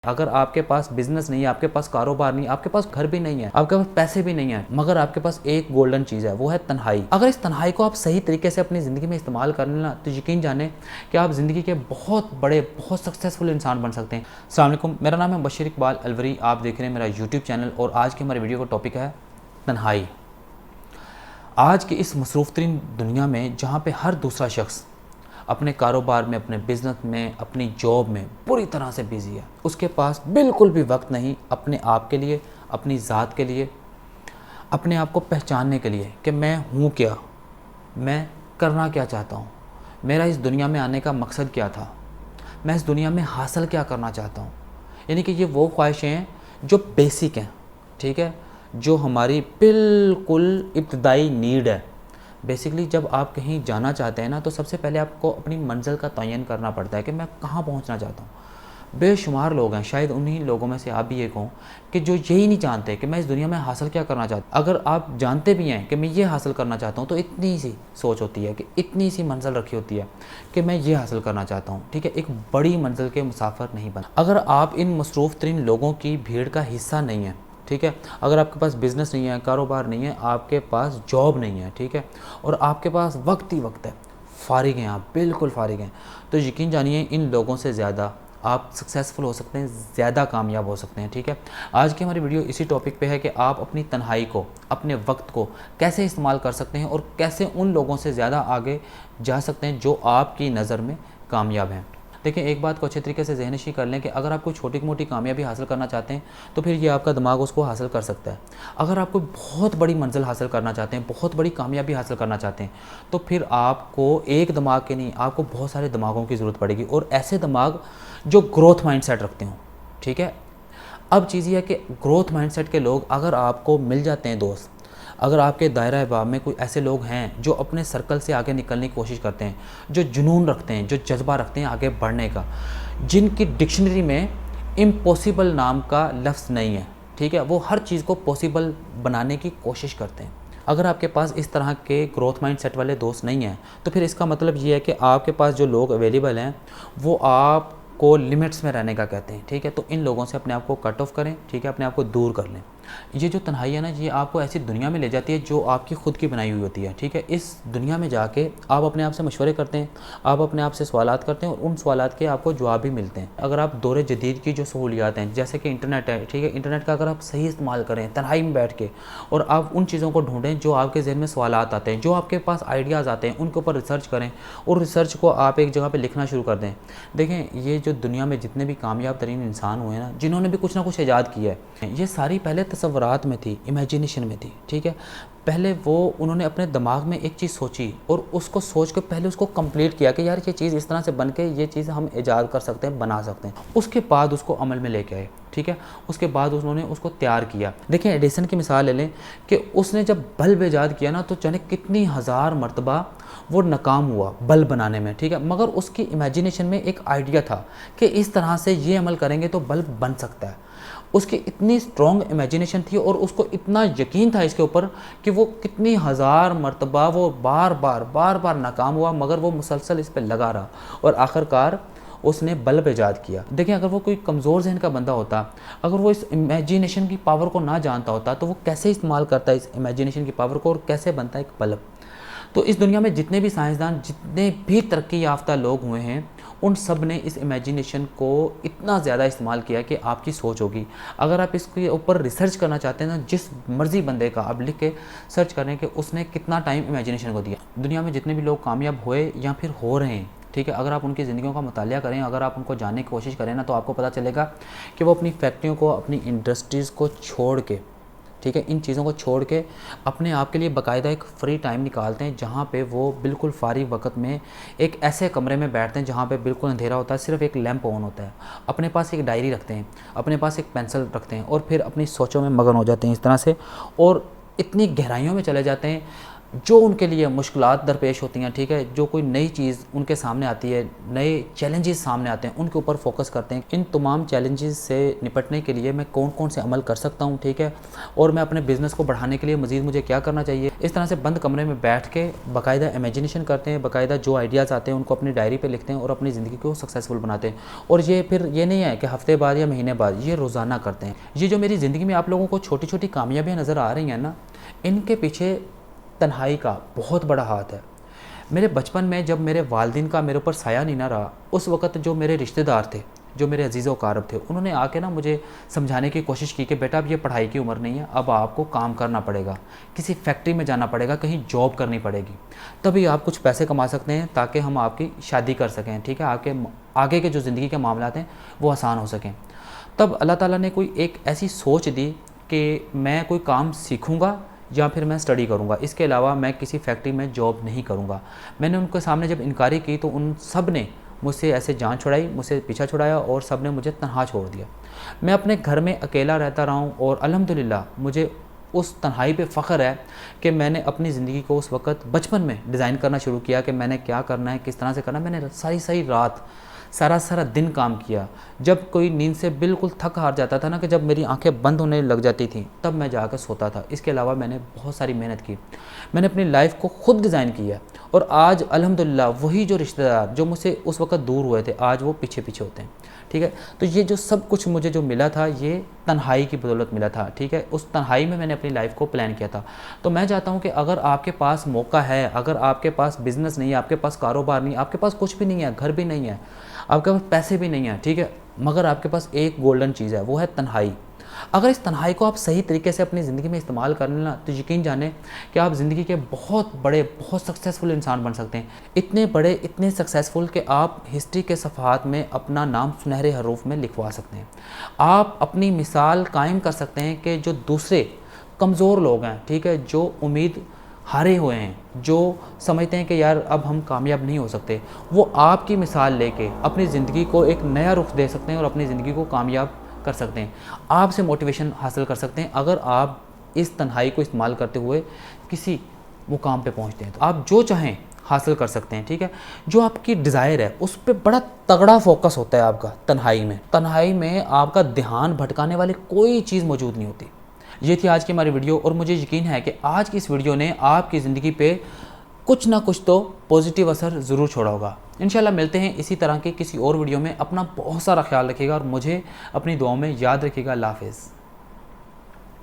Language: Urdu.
اگر آپ کے پاس بزنس نہیں ہے، آپ کے پاس کاروبار نہیں ہے، آپ کے پاس گھر بھی نہیں ہے، آپ کے پاس پیسے بھی نہیں ہیں، مگر آپ کے پاس ایک گولڈن چیز ہے، وہ ہے تنہائی. اگر اس تنہائی کو آپ صحیح طریقے سے اپنی زندگی میں استعمال کر لیں نا، تو یقین جانیں کہ آپ زندگی کے بہت بڑے، بہت سکسیزفل انسان بن سکتے ہیں. السلام علیکم، میرا نام ہے بشیر اقبال الوری. آپ دیکھ رہے ہیں میرا یوٹیوب چینل، اور آج کی ہماری ویڈیو کا ٹاپک ہے تنہائی. آج کی اس مصروف ترین دنیا میں جہاں پہ ہر دوسرا شخص اپنے کاروبار میں، اپنے بزنس میں، اپنی جاب میں پوری طرح سے بیزی ہے، اس کے پاس بالکل بھی وقت نہیں اپنے آپ کے لیے، اپنی ذات کے لیے، اپنے آپ کو پہچاننے کے لیے کہ میں ہوں کیا، میں کرنا کیا چاہتا ہوں، میرا اس دنیا میں آنے کا مقصد کیا تھا، میں اس دنیا میں حاصل کیا کرنا چاہتا ہوں. یعنی کہ یہ وہ خواہشیں ہیں جو بیسک ہیں، ٹھیک ہے، جو ہماری بالکل ابتدائی نیڈ ہے. بیسکلی جب آپ کہیں جانا چاہتے ہیں نا، تو سب سے پہلے آپ کو اپنی منزل کا تعین کرنا پڑتا ہے کہ میں کہاں پہنچنا چاہتا ہوں. بے شمار لوگ ہیں، شاید انہی لوگوں میں سے آپ بھی ایک ہوں، کہ جو یہی نہیں جانتے کہ میں اس دنیا میں حاصل کیا کرنا چاہتا ہوں. اگر آپ جانتے بھی ہیں کہ میں یہ حاصل کرنا چاہتا ہوں، تو اتنی سی سوچ ہوتی ہے، کہ اتنی سی منزل رکھی ہوتی ہے کہ میں یہ حاصل کرنا چاہتا ہوں. ٹھیک ہے، ایک بڑی منزل کے مسافر نہیں بنا. اگر آپ ان مصروف ترین لوگوں کی بھیڑ کا حصہ نہیں ہیں، ٹھیک ہے، اگر آپ کے پاس بزنس نہیں ہے، کاروبار نہیں ہے، آپ کے پاس جاب نہیں ہے، ٹھیک ہے، اور آپ کے پاس وقت ہی وقت ہے، فارغ ہیں، آپ بالکل فارغ ہیں، تو یقین جانیے ان لوگوں سے زیادہ آپ سکسیزفل ہو سکتے ہیں، زیادہ کامیاب ہو سکتے ہیں. ٹھیک ہے، آج کی ہماری ویڈیو اسی ٹاپک پہ ہے کہ آپ اپنی تنہائی کو، اپنے وقت کو کیسے استعمال کر سکتے ہیں، اور کیسے ان لوگوں سے زیادہ آگے جا سکتے ہیں جو آپ کی نظر میں کامیاب ہیں. دیکھیں، ایک بات کو اچھے طریقے سے ذہن نشین کر لیں کہ اگر آپ کوئی چھوٹی موٹی کامیابی حاصل کرنا چاہتے ہیں، تو پھر یہ آپ کا دماغ اس کو حاصل کر سکتا ہے. اگر آپ کوئی بہت بڑی منزل حاصل کرنا چاہتے ہیں، بہت بڑی کامیابی حاصل کرنا چاہتے ہیں، تو پھر آپ کو ایک دماغ کے نہیں، آپ کو بہت سارے دماغوں کی ضرورت پڑے گی، اور ایسے دماغ جو گروتھ مائنڈ سیٹ رکھتے ہوں. ٹھیک ہے، اب چیز یہ ہے کہ گروتھ مائنڈ سیٹ کے لوگ اگر آپ کو مل جاتے ہیں دوست، اگر آپ کے دائرہ احباب میں کوئی ایسے لوگ ہیں جو اپنے سرکل سے آگے نکلنے کی کوشش کرتے ہیں، جو جنون رکھتے ہیں، جو جذبہ رکھتے ہیں آگے بڑھنے کا، جن کی ڈکشنری میں امپوسیبل نام کا لفظ نہیں ہے، ٹھیک ہے، وہ ہر چیز کو پاسبل بنانے کی کوشش کرتے ہیں. اگر آپ کے پاس اس طرح کے گروتھ مائنڈ سیٹ والے دوست نہیں ہیں، تو پھر اس کا مطلب یہ ہے کہ آپ کے پاس جو لوگ اویلیبل ہیں وہ آپ کو لمٹس میں رہنے کا کہتے ہیں. ٹھیک ہے، تو ان لوگوں سے اپنے آپ کو کٹ آف کریں، ٹھیک ہے، اپنے آپ کو دور کر لیں. یہ جو تنہائی ہے نا، یہ آپ کو ایسی دنیا میں لے جاتی ہے جو آپ کی خود کی بنائی ہوئی ہوتی ہے. ٹھیک ہے، اس دنیا میں جا کے آپ اپنے آپ سے مشورے کرتے ہیں، آپ اپنے آپ سے سوالات کرتے ہیں، اور ان سوالات کے آپ کو جواب بھی ملتے ہیں. اگر آپ دور جدید کی جو سہولیات ہیں، جیسے کہ انٹرنیٹ ہے، ٹھیک ہے، انٹرنیٹ کا اگر آپ صحیح استعمال کریں تنہائی میں بیٹھ کے، اور آپ ان چیزوں کو ڈھونڈیں جو آپ کے ذہن میں سوالات آتے ہیں، جو آپ کے پاس آئیڈیاز آتے ہیں، ان کے اوپر ریسرچ کریں، اور ریسرچ کو آپ ایک جگہ پہ لکھنا شروع کر دیں. دیکھیں، یہ جو دنیا میں جتنے بھی کامیاب ترین انسان ہوئے ہیں نا، جنہوں نے بھی کچھ نہ کچھ ایجاد کیا ہے، یہ ساری پہلے تصورات میں تھی، امیجینیشن میں تھی. ٹھیک ہے، پہلے انہوں نے اپنے دماغ میں ایک چیز سوچی، اور اس کو سوچ کے پہلے اس کو کمپلیٹ کیا کہ یار یہ چیز اس طرح سے بن کے یہ چیز ہم ایجاد کر سکتے ہیں، بنا سکتے ہیں. اس کے بعد اس کو عمل میں لے کے آئے. ٹھیک ہے، اس کے بعد انہوں نے اس کو تیار کیا. دیکھیں، ایڈیسن کی مثال لے لیں کہ اس نے جب بلب ایجاد کیا نا، تو جانے کتنی ہزار مرتبہ وہ ناکام ہوا بلب بنانے میں. ٹھیک ہے، مگر اس کی امیجینیشن میں ایک آئیڈیا تھا کہ اس طرح سے یہ عمل کریں گے تو بلب بن سکتا ہے. اس کی اتنی سٹرونگ امیجینیشن تھی، اور اس کو اتنا یقین تھا اس کے اوپر کہ وہ کتنی ہزار مرتبہ وہ بار بار ناکام ہوا، مگر وہ مسلسل اس پہ لگا رہا، اور آخرکار اس نے بلب ایجاد کیا. دیکھیں، اگر وہ کوئی کمزور ذہن کا بندہ ہوتا، اگر وہ اس امیجینیشن کی پاور کو نہ جانتا ہوتا، تو وہ کیسے استعمال کرتا ہے اس امیجینیشن کی پاور کو، اور کیسے بنتا ہے ایک بلب. تو اس دنیا میں جتنے بھی سائنسدان، جتنے بھی ترقی یافتہ لوگ ہوئے ہیں، ان سب نے اس امیجینیشن کو اتنا زیادہ استعمال کیا کہ آپ کی سوچ ہوگی. اگر آپ اس کے اوپر ریسرچ کرنا چاہتے ہیں نا، جس مرضی بندے کا آپ لکھ کے سرچ کریں کہ اس نے کتنا ٹائم امیجینیشن کو دیا. دنیا میں جتنے بھی لوگ کامیاب ہوئے یا پھر ہو رہے ہیں، ٹھیک ہے، اگر آپ ان کی زندگیوں کا مطالعہ کریں، اگر آپ ان کو جاننے کی کوشش کریں نا، تو آپ کو پتہ چلے گا کہ وہ اپنی فیکٹریوں کو، اپنی انڈسٹریز کو چھوڑ کے، ٹھیک ہے، ان چیزوں کو چھوڑ کے اپنے آپ کے لیے باقاعدہ ایک فری ٹائم نکالتے ہیں، جہاں پہ وہ بالکل فارغ وقت میں ایک ایسے کمرے میں بیٹھتے ہیں جہاں پہ بالکل اندھیرا ہوتا ہے، صرف ایک لیمپ آن ہوتا ہے، اپنے پاس ایک ڈائری رکھتے ہیں، اپنے پاس ایک پینسل رکھتے ہیں، اور پھر اپنی سوچوں میں مگن ہو جاتے ہیں اس طرح سے، اور اتنی گہرائیوں میں چلے جاتے ہیں. جو ان کے لیے مشکلات درپیش ہوتی ہیں، ٹھیک ہے، جو کوئی نئی چیز ان کے سامنے آتی ہے، نئے چیلنجز سامنے آتے ہیں، ان کے اوپر فوکس کرتے ہیں ان تمام چیلنجز سے نپٹنے کے لیے میں کون کون سے عمل کر سکتا ہوں، ٹھیک ہے، اور میں اپنے بزنس کو بڑھانے کے لیے مزید مجھے کیا کرنا چاہیے۔ اس طرح سے بند کمرے میں بیٹھ کے باقاعدہ امیجنیشن کرتے ہیں، باقاعدہ جو آئیڈیاز آتے ہیں ان کو اپنی ڈائری پہ لکھتے ہیں اور اپنی زندگی کو سکسیزفل بناتے ہیں۔ اور یہ پھر یہ نہیں ہے کہ ہفتے بعد یا مہینے بعد، یہ روزانہ کرتے ہیں۔ یہ جو میری زندگی میں آپ لوگوں کو چھوٹی چھوٹی کامیابیاں نظر آ رہی ہیں نا، ان کے پیچھے تنہائی کا بہت بڑا ہاتھ ہے۔ میرے بچپن میں جب میرے والدین کا میرے اوپر سایہ نہیں نہ رہا، اس وقت جو میرے رشتہ دار تھے، جو میرے عزیز و اقارب تھے، انہوں نے آ کے نا مجھے سمجھانے کی کوشش کی کہ بیٹا اب یہ پڑھائی کی عمر نہیں ہے، اب آپ کو کام کرنا پڑے گا، کسی فیکٹری میں جانا پڑے گا، کہیں جاب کرنی پڑے گی، تبھی آپ کچھ پیسے کما سکتے ہیں تاکہ ہم آپ کی شادی کر سکیں، ٹھیک ہے، آپ کے آگے کے جو زندگی کے معاملات ہیں وہ آسان ہو سکیں۔ تب اللہ تعالیٰ نے کوئی ایک ایسی سوچ دی کہ میں کوئی کام سیکھوں گا یا پھر میں اسٹڈی کروں گا، اس کے علاوہ میں کسی فیکٹری میں جاب نہیں کروں گا۔ میں نے ان کے سامنے جب انکاری کی تو ان سب نے مجھ سے ایسے جان چھڑائی، مجھ سے پیچھا چھڑایا اور سب نے مجھے تنہا چھوڑ دیا۔ میں اپنے گھر میں اکیلا رہتا رہا ہوں اور الحمدللہ مجھے اس تنہائی پہ فخر ہے کہ میں نے اپنی زندگی کو اس وقت بچپن میں ڈیزائن کرنا شروع کیا کہ میں نے کیا کرنا ہے، کس طرح سے کرنا ہے۔ میں نے ساری رات سارا دن کام کیا۔ جب کوئی نیند سے بالکل تھک ہار جاتا تھا نا، کہ جب میری آنکھیں بند ہونے لگ جاتی تھیں، تب میں جا کر سوتا تھا۔ اس کے علاوہ میں نے بہت ساری محنت کی، میں نے اپنی لائف کو خود ڈیزائن کیا، اور آج الحمدللہ وہی جو رشتہ دار جو مجھ سے اس وقت دور ہوئے تھے، آج وہ پیچھے ہوتے ہیں، ٹھیک ہے۔ تو یہ جو سب کچھ مجھے جو ملا تھا، یہ تنہائی کی بدولت ملا تھا، ٹھیک ہے۔ اس تنہائی میں نے اپنی لائف کو پلان کیا تھا۔ تو میں چاہتا ہوں کہ اگر آپ کے پاس موقع ہے، اگر آپ کے پاس بزنس نہیں ہے، آپ کے پاس کاروبار نہیں، آپ کے پاس کچھ بھی نہیں ہے، گھر بھی نہیں ہے، آپ کے پاس پیسے بھی نہیں ہیں، ٹھیک ہے، مگر آپ کے پاس ایک گولڈن چیز ہے، وہ ہے تنہائی۔ اگر اس تنہائی کو آپ صحیح طریقے سے اپنی زندگی میں استعمال کر لینا تو یقین جانیں کہ آپ زندگی کے بہت بڑے، بہت سکسیزفل انسان بن سکتے ہیں۔ اتنے بڑے، اتنے سکسیزفل کہ آپ ہسٹری کے صفحات میں اپنا نام سنہرے حروف میں لکھوا سکتے ہیں۔ آپ اپنی مثال قائم کر سکتے ہیں کہ جو دوسرے کمزور لوگ ہیں، ٹھیک ہے، جو امید ہارے ہوئے ہیں، جو سمجھتے ہیں کہ یار اب ہم کامیاب نہیں ہو سکتے، وہ آپ کی مثال لے کے اپنی زندگی کو ایک نیا رخ دے سکتے ہیں اور اپنی زندگی کو کامیاب کر سکتے ہیں۔ آپ سے موٹیویشن حاصل کر سکتے ہیں اگر آپ اس تنہائی کو استعمال کرتے ہوئے کسی مقام پہ پہنچتے ہیں۔ تو آپ جو چاہیں حاصل کر سکتے ہیں، ٹھیک ہے۔ جو آپ کی ڈیزائر ہے اس پہ بڑا تگڑا فوکس ہوتا ہے آپ کا تنہائی میں آپ کا دھیان بھٹکانے والی کوئی چیز موجود نہیں ہوتی۔ یہ تھی آج کی ہماری ویڈیو، اور مجھے یقین ہے کہ آج کی اس ویڈیو نے آپ کی زندگی پہ کچھ نہ کچھ تو پوزیٹیو اثر ضرور چھوڑا ہوگا۔ انشاءاللہ ملتے ہیں اسی طرح کی کسی اور ویڈیو میں۔ اپنا بہت سارا خیال رکھیے گا اور مجھے اپنی دعاؤں میں یاد رکھیے گا۔ اللہ حافظ۔